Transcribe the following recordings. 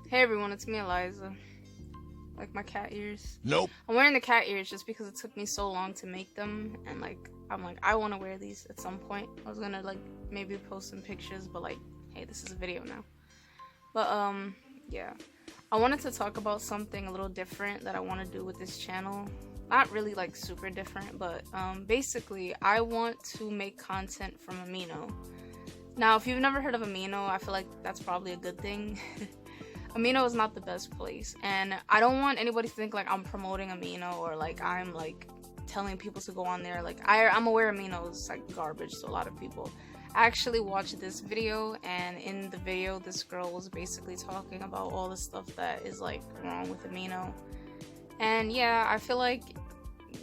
Hey everyone, it's me, Eliza. Like my cat ears. Nope. I'm wearing the cat ears just because it took me so long to make them, and I'm like, I want to wear these at some point. I was gonna maybe post some pictures, but hey, this is a video now. But yeah. I wanted to talk about something a little different that I want to do with this channel. Not really super different, but basically I want to make content from Amino. Now, if you've never heard of Amino, I feel like that's probably a good thing. Amino is not the best place, and I don't want anybody to think I'm promoting Amino or I'm telling people to go on there. I'm aware Amino is garbage to a lot of people. I actually watched this video, and in the video this girl was basically talking about all the stuff that is wrong with Amino. And yeah, I feel like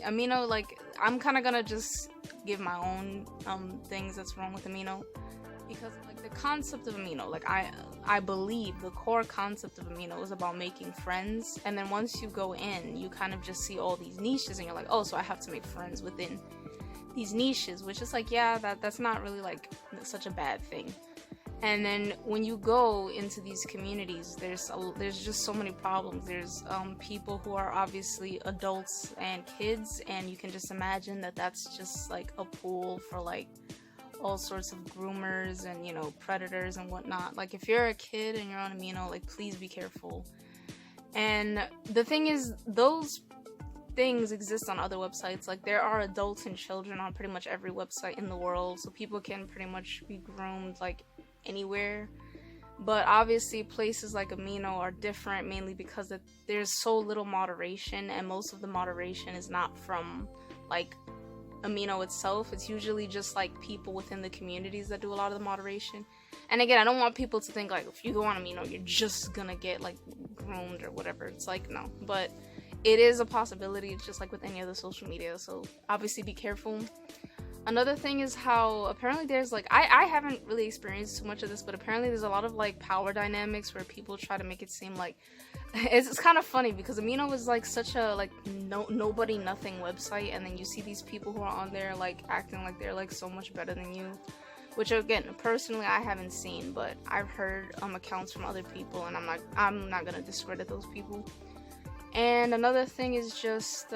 Amino, I'm kind of gonna just give my own things that's wrong with Amino, because the concept of Amino, I believe the core concept of Amino is about making friends, and then once you go in, you kind of just see all these niches, and you're like, oh, so I have to make friends within these niches, which is yeah, that's not really such a bad thing. And then when you go into these communities, there's just so many problems. There's people who are obviously adults and kids, and you can just imagine that that's just a pool for all sorts of groomers and predators and whatnot. If you're a kid and you're on Amino, please be careful. And the thing is, those things exist on other websites. There are adults and children on pretty much every website in the world, so people can pretty much be groomed anywhere. But obviously places like Amino are different, mainly because there's so little moderation, and most of the moderation is not from Amino itself. It's usually just people within the communities that do a lot of the moderation. And again, I don't want people to think if you go on Amino, you're just gonna get groomed or whatever. It's no, but it is a possibility, just with any other social media, so obviously be careful. Another thing is how apparently there's I haven't really experienced too much of this, but apparently there's a lot of power dynamics where people try to make it seem it's kind of funny, because Amino is such a nobody nothing website, and then you see these people who are on there acting like they're so much better than you, which again, personally I haven't seen, but I've heard accounts from other people, and I'm not gonna discredit those people. And another thing is just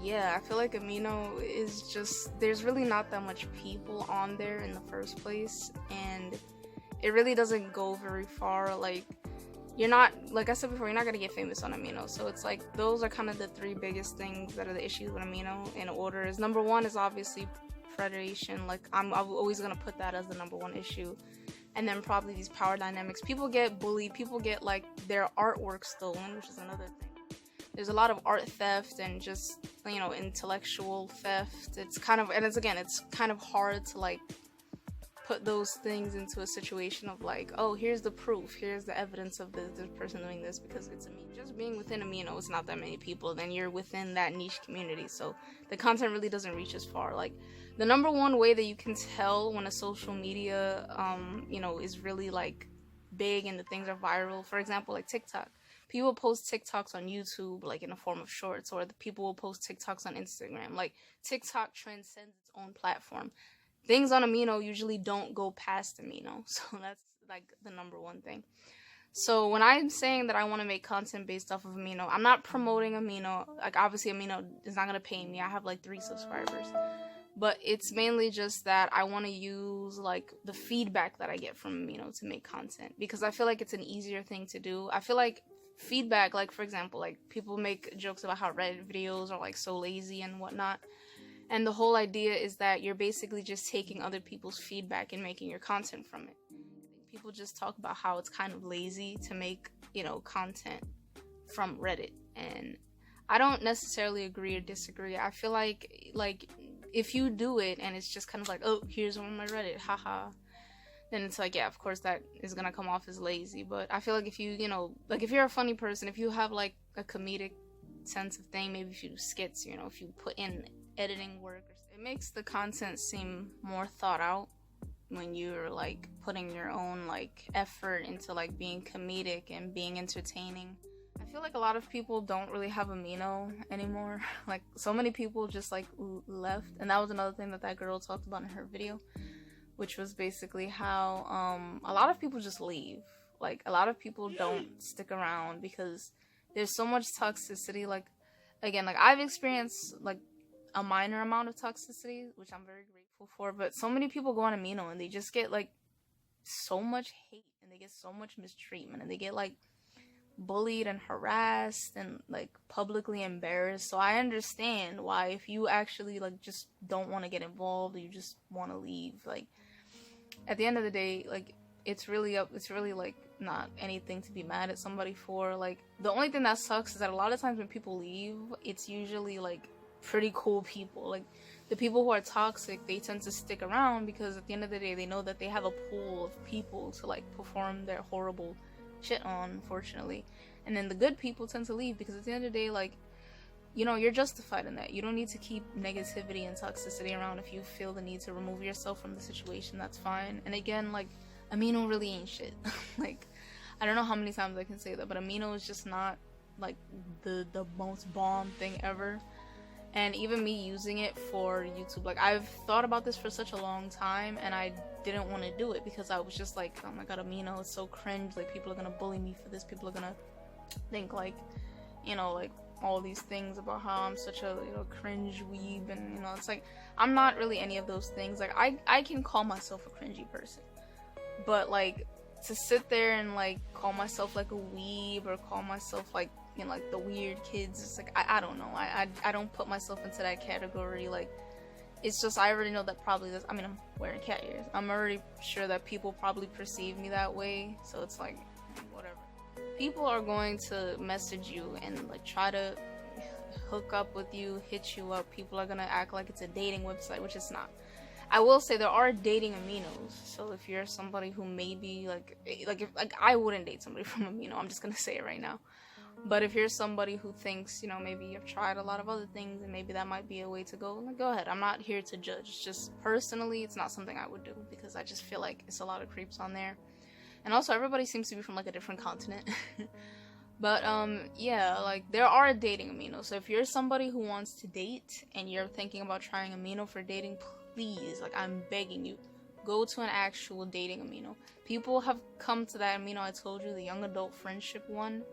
yeah, I feel Amino is just, there's really not that much people on there in the first place, and it really doesn't go very far. You're not, I said before, you're not gonna get famous on Amino. So it's those are kind of the three biggest things that are the issues with Amino in order. Is number one is obviously predation. I'm always gonna put that as the number one issue. And then probably these power dynamics. People get bullied, people get their artwork stolen, which is another thing. There's a lot of art theft and just, intellectual theft. It's kind of, and it's kind of hard to put those things into a situation of oh, here's the proof, here's the evidence of this person doing this, because it's just being within Amino, it's not that many people, then you're within that niche community, so the content really doesn't reach as far. The number one way that you can tell when a social media is really big and the things are viral, for example, TikTok. People post TikToks on YouTube in a form of shorts, or the people will post TikToks on Instagram. TikTok transcends its own platform. Things on Amino usually don't go past Amino, so that's the number one thing. So when I'm saying that I want to make content based off of Amino, I'm not promoting Amino. Obviously Amino is not gonna pay me. I have 3 subscribers, but it's mainly just that I want to use the feedback that I get from Amino to make content, because I feel it's an easier thing to do. I feel feedback, for example, people make jokes about how Reddit videos are so lazy and whatnot. And the whole idea is that you're basically just taking other people's feedback and making your content from it. People just talk about how it's kind of lazy to make, content from Reddit. And I don't necessarily agree or disagree. I feel if you do it and it's just kind of oh, here's one of my Reddit, haha, then it's yeah, of course that is gonna come off as lazy. But I feel if you, if you're a funny person, if you have a comedic sense of thing, maybe if you do skits, if you put in editing work, it makes the content seem more thought out when you're putting your own effort into being comedic and being entertaining. I feel a lot of people don't really have Amino anymore. So many people just left, and that was another thing that girl talked about in her video, which was basically how a lot of people just leave. Like, a lot of people don't stick around because there's so much toxicity. Like, again, like, I've experienced, like, a minor amount of toxicity, which I'm very grateful for, but so many people go on Amino and they just get, like, so much hate, and they get so much mistreatment, and they get, like, bullied and harassed and, like, publicly embarrassed. So I understand why, if you actually, like, just don't want to get involved, you just want to leave, like, at the end of the day, like, it's really like not anything to be mad at somebody for. Like, the only thing that sucks is that a lot of times when people leave, it's usually like pretty cool people. Like, the people who are toxic, they tend to stick around because at the end of the day, they know that they have a pool of people to, like, perform their horrible shit on, unfortunately. And then the good people tend to leave because at the end of the day, like, you know, you're justified in that. You don't need to keep negativity and toxicity around. If you feel the need to remove yourself from the situation, that's fine. And again, like, Amino really ain't shit. Like, I don't know how many times I can say that, but Amino is just not, like, the most bomb thing ever. And even me using it for YouTube, like, I've thought about this for such a long time, and I didn't want to do it because I was just like, oh my god, Amino is so cringe. Like, people are gonna bully me for this. People are gonna think, like, you know, like, all these things about how I'm such a, you know, cringe weeb, and, you know, it's like, I'm not really any of those things. Like, I can call myself a cringy person, but, like, to sit there and, like, call myself, like, a weeb, or call myself, like, you know, like, the weird kids, it's like, I don't know, I don't put myself into that category. Like, it's just, I already know that probably this, I mean, I'm wearing cat ears, I'm already sure that people probably perceive me that way, so it's like, whatever. People are going to message you and, like, try to hook up with you, hit you up. People are gonna act like it's a dating website, which it's not. I will say there are dating Aminos, so if you're somebody who maybe, like if, like, I wouldn't date somebody from Amino, I'm just gonna say it right now. But if you're somebody who thinks, you know, maybe you've tried a lot of other things and maybe that might be a way to go, like, go ahead. I'm not here to judge. It's just, personally, it's not something I would do because I just feel like it's a lot of creeps on there. And also, everybody seems to be from, like, a different continent. But, yeah, like, there are dating Amino. So if you're somebody who wants to date and you're thinking about trying Amino for dating, please, like, I'm begging you, go to an actual dating Amino. People have come to that Amino I told you, the young adult friendship one,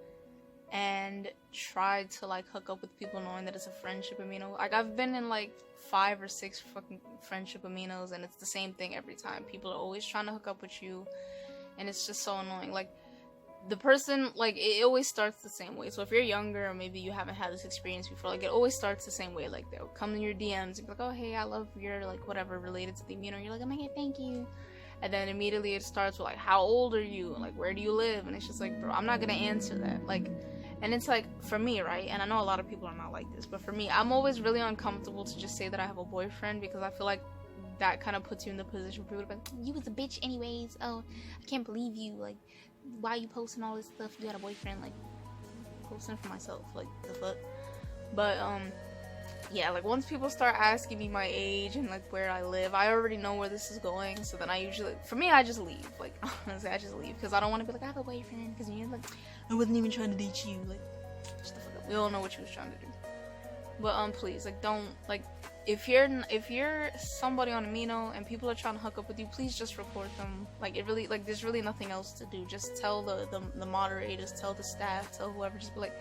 and tried to, like, hook up with people knowing that it's a friendship Amino. Like, I've been in, like, 5 or 6 fucking friendship Aminos, and it's the same thing every time. People are always trying to hook up with you, and it's just so annoying. Like, the person, like, it always starts the same way. So if you're younger, or maybe you haven't had this experience before, like, it always starts the same way. Like, they'll come in your DMs and be like, oh, hey, I love your, like, whatever related to the Amino. You're like, oh my god, thank you. And then immediately it starts with, like, how old are you? And, like, where do you live? And it's just like, bro, I'm not gonna answer that. Like, and it's like, for me, right, and I know a lot of people are not like this, but for me, I'm always really uncomfortable to just say that I have a boyfriend, because I feel like that kind of puts you in the position for people to be like, you was a bitch anyways, oh, I can't believe you, like, why are you posting all this stuff, you got a boyfriend? Like, posting for myself, like, the fuck. But, yeah, like, once people start asking me my age and, like, where I live, I already know where this is going, so then I usually, for me, I just leave. Like, honestly, I just leave, because I don't want to be like, I have a boyfriend, because you're like, I wasn't even trying to date you, like, shut the fuck up. We all know what you was trying to do. But, please, like, don't, like, if you're somebody on Amino and people are trying to hook up with you, please just report them. Like, it really, like, there's really nothing else to do. Just tell the moderators, tell the staff, tell whoever, just be like,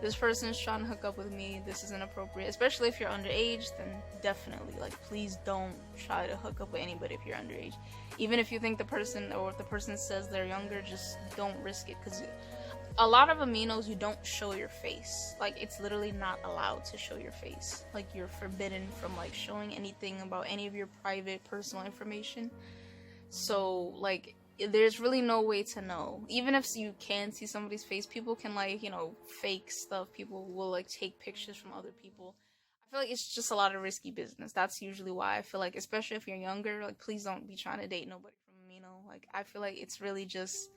this person is trying to hook up with me, this is inappropriate. Especially if you're underage, then definitely, like, please don't try to hook up with anybody if you're underage. Even if you think the person, or if the person says they're younger, just don't risk it, because a lot of Aminos, you don't show your face. Like, it's literally not allowed to show your face. Like, you're forbidden from, like, showing anything about any of your private, personal information. So, like, there's really no way to know. Even if you can see somebody's face, people can, like, you know, fake stuff. People will, like, take pictures from other people. I feel like it's just a lot of risky business. That's usually why I feel like, especially if you're younger, like, please don't be trying to date nobody from Amino. Like, I feel like it's really just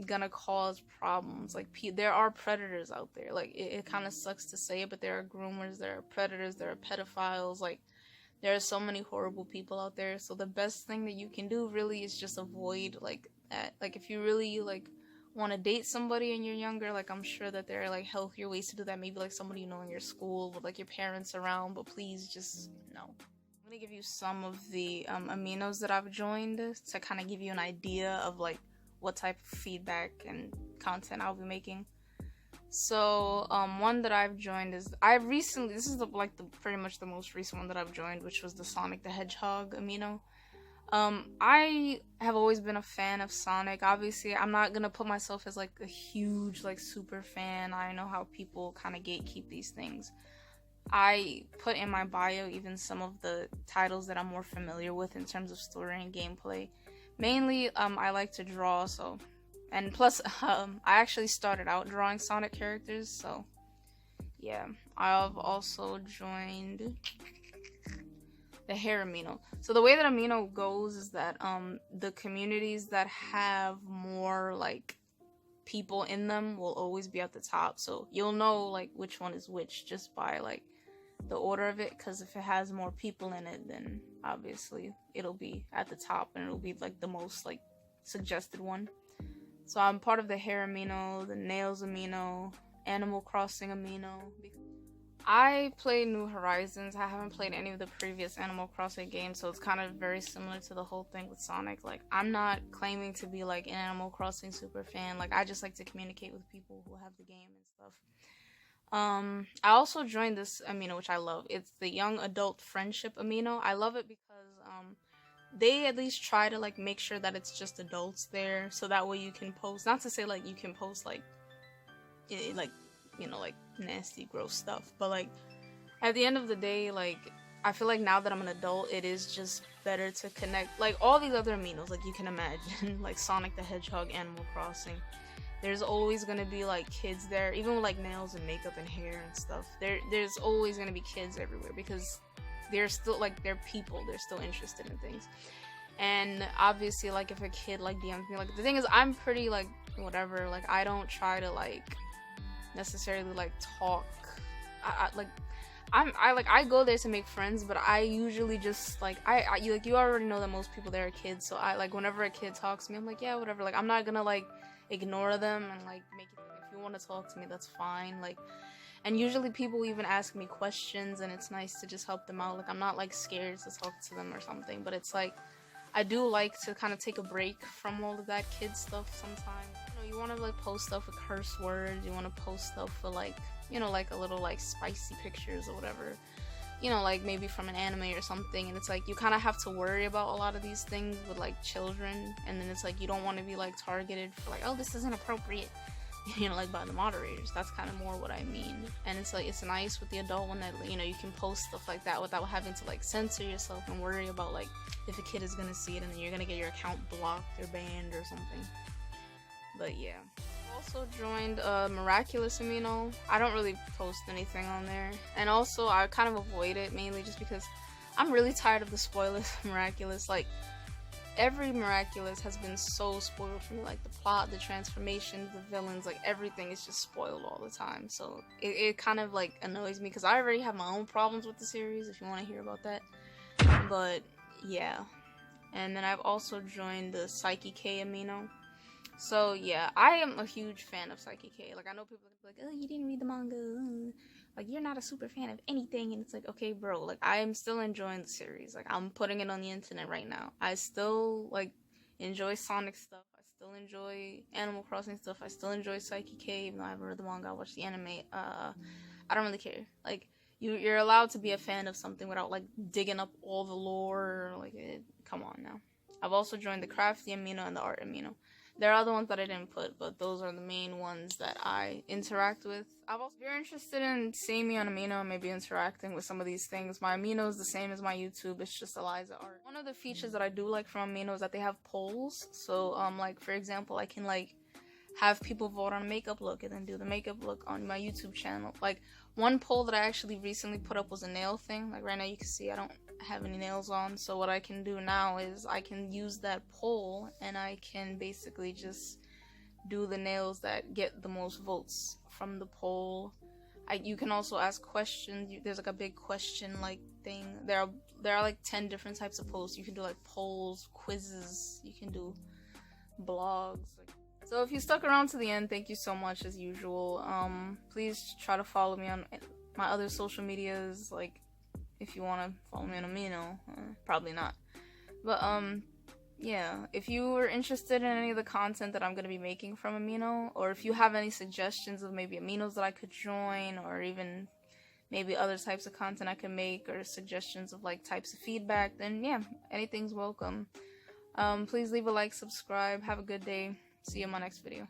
gonna cause problems. Like, there are predators out there. Like, it kind of sucks to say it, but there are groomers, there are predators, there are pedophiles. Like, there are so many horrible people out there. So the best thing that you can do really is just avoid, like, that. Like, if you really, like, want to date somebody and you're younger, like, I'm sure that there are, like, healthier ways to do that. Maybe, like, somebody you know in your school with, like, your parents around, but please just no. I'm gonna give you some of the aminos that I've joined to kind of give you an idea of, like, what type of feedback and content I'll be making. So one that I've joined is this is pretty much the most recent one that I've joined, which was the Sonic the Hedgehog Amino. I have always been a fan of Sonic. Obviously, I'm not gonna put myself as like a huge like super fan. I know how people kind of gatekeep these things. I put in my bio even some of the titles that I'm more familiar with in terms of story and gameplay. Mainly, I like to draw, so, and plus, I actually started out drawing Sonic characters, so, yeah. I've also joined the Hair Amino. So the way that Amino goes is that, the communities that have more, like, people in them will always be at the top, so you'll know, like, which one is which just by, like, the order of it, because if it has more people in it, then obviously it'll be at the top and it'll be like the most like suggested one. So I'm part of the Hair Amino, the Nails Amino, Animal Crossing Amino. I play New Horizons. I haven't played any of the previous Animal Crossing games, so it's kind of very similar to the whole thing with Sonic. Like, I'm not claiming to be like an Animal Crossing super fan. Like, I just like to communicate with people who have the game and stuff. I also joined this Amino, which I love. It's the Young Adult Friendship Amino. I love it because they at least try to like make sure that it's just adults there, so that way you can post. Not to say like you can post like like nasty, gross stuff, but like at the end of the day, like I feel like now that I'm an adult, it is just better to connect. Like all these other Aminos, like you can imagine, like Sonic the Hedgehog, Animal Crossing. There's always gonna be like kids there, even with like nails and makeup and hair and stuff. There's always gonna be kids everywhere because they're still like they're people. They're still interested in things. And obviously, like if a kid like DMs me, like the thing is, I'm pretty like whatever. Like I don't try to like necessarily like talk. I go there to make friends, but I usually just like you already know that most people there are kids. So I like whenever a kid talks to me, I'm like yeah whatever. Like I'm not gonna like ignore them and like make it, if you want to talk to me, that's fine. Like, and usually people even ask me questions and it's nice to just help them out. Like I'm not like scared to talk to them or something, but it's like I do like to kind of take a break from all of that kid stuff sometimes. You want to like post stuff with curse words, you want to post stuff with like like a little like spicy pictures or whatever, like maybe from an anime or something, and it's like you kind of have to worry about a lot of these things with like children, and then it's like you don't want to be like targeted for like, oh, this isn't appropriate, like by the moderators. That's kind of more what I mean. And it's like it's nice with the adult one that you can post stuff like that without having to like censor yourself and worry about like if a kid is gonna see it and then you're gonna get your account blocked or banned or something. But yeah. Also joined Miraculous Amino. I don't really post anything on there, and also I kind of avoid it mainly just because I'm really tired of the spoilers of Miraculous. Like every Miraculous has been so spoiled for me, like the plot, the transformations, the villains, like everything is just spoiled all the time. So it kind of like annoys me because I already have my own problems with the series, if you want to hear about that. But yeah. And then I've also joined the Psyche K Amino. So yeah, I am a huge fan of Psyche K. Like I know people are like, oh, you didn't read the manga, like you're not a super fan of anything, and it's like, okay bro, like I am still enjoying the series. Like I'm putting it on the internet right now. I still like enjoy Sonic stuff, I still enjoy Animal Crossing stuff, I still enjoy Psyche K, even though I haven't read the manga, I watched the anime. I don't really care. Like you're allowed to be a fan of something without like digging up all the lore, like come on now. I've also joined the Crafty Amino and the Art Amino. There are other ones that I didn't put, but those are the main ones that I interact with. If you're interested in seeing me on Amino and maybe interacting with some of these things, my Amino is the same as my YouTube. It's just Eliza Art. One of the features that I do like from Amino is that they have polls. So, like, for example, I can, like, have people vote on a makeup look and then do the makeup look on my YouTube channel. Like, one poll that I actually recently put up was a nail thing. Like, right now you can see I don't have any nails on, so what I can do now is I can use that poll and I can basically just do the nails that get the most votes from the poll. You can also ask questions. There's like a big question like thing. There are like 10 different types of posts. You can do like polls, quizzes, you can do blogs. So if you stuck around to the end, thank you so much as usual. Please try to follow me on my other social medias, like if you want to follow me on Amino, probably not. But yeah, if you were interested in any of the content that I'm going to be making from Amino, or if you have any suggestions of maybe aminos that I could join, or even maybe other types of content I can make, or suggestions of like types of feedback, then yeah, anything's welcome. Please leave a like, subscribe, have a good day. See you in my next video.